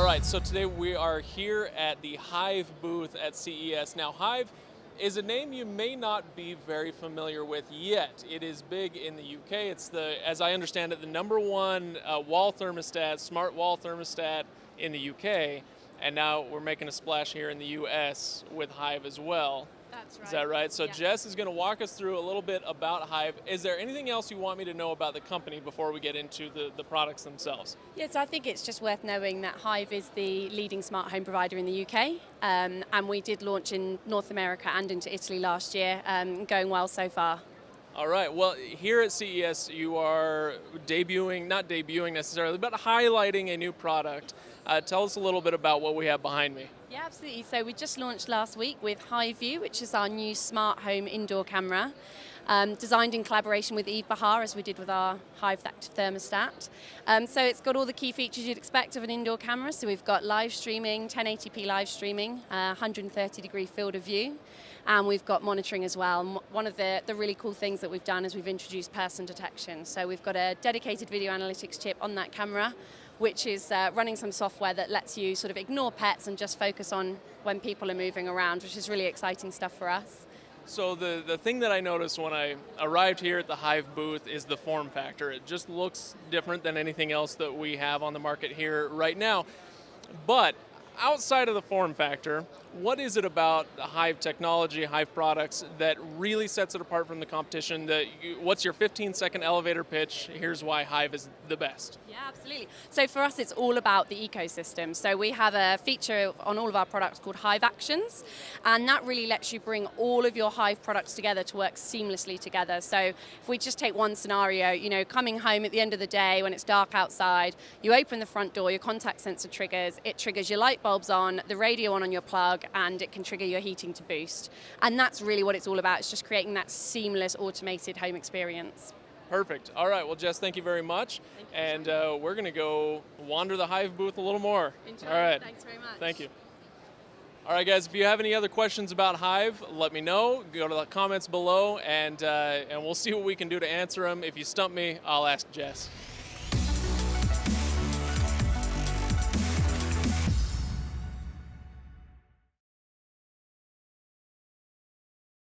right, so today we are here at the Hive booth at CES. Now, Hive is a name you may not be very familiar with yet. It is big in the UK. It's as I understand it, the number one wall thermostat, smart wall thermostat in the UK. And now we're making a splash here in the US with Hive as well. That's right. Is that right? So yeah. Jess is going to walk us through a little bit about Hive. Is there anything else you want me to know about the company before we get into the products themselves? Yes, I think it's just worth knowing that Hive is the leading smart home provider in the UK, and we did launch in North America and into Italy last year, going well so far. All right, well, here at CES, you are not debuting necessarily, but highlighting a new product. Tell us a little bit about what we have behind me. Yeah, absolutely. So we just launched last week with Hive Highview, which is our new smart home indoor camera, designed in collaboration with Hive Highview, as we did with our Hive Active thermostat. So it's got all the key features you'd expect of an indoor camera. So we've got live streaming, 1080p live streaming, 130-degree field of view, and we've got monitoring as well. And one of the really cool things that we've done is we've introduced person detection. So we've got a dedicated video analytics chip on that camera, which is running some software that lets you sort of ignore pets and just focus on when people are moving around, which is really exciting stuff for us. So the thing that I noticed when I arrived here at the Hive booth is the form factor. It just looks different than anything else that we have on the market here right now. But outside of the form factor, what is it about the Hive technology, Hive products, that really sets it apart from the competition? What's your 15-second elevator pitch? Here's why Hive is the best. Yeah, absolutely. So for us, it's all about the ecosystem. So we have a feature on all of our products called Hive Actions, and that really lets you bring all of your Hive products together to work seamlessly together. So if we just take one scenario, coming home at the end of the day when it's dark outside, you open the front door, your contact sensor triggers, it triggers your light bulbs on, the radio on your plug, and it can trigger your heating to boost. And that's really what it's all about. It's just creating that seamless automated home experience. Perfect. All right. Well, Jess, thank you very much. Thank you. And we're going to go wander the Hive booth a little more. Enjoy. All right. Thanks very much. Thank you. All right, guys, if you have any other questions about Hive, let me know. Go to the comments below, and we'll see what we can do to answer them. If you stump me, I'll ask Jess.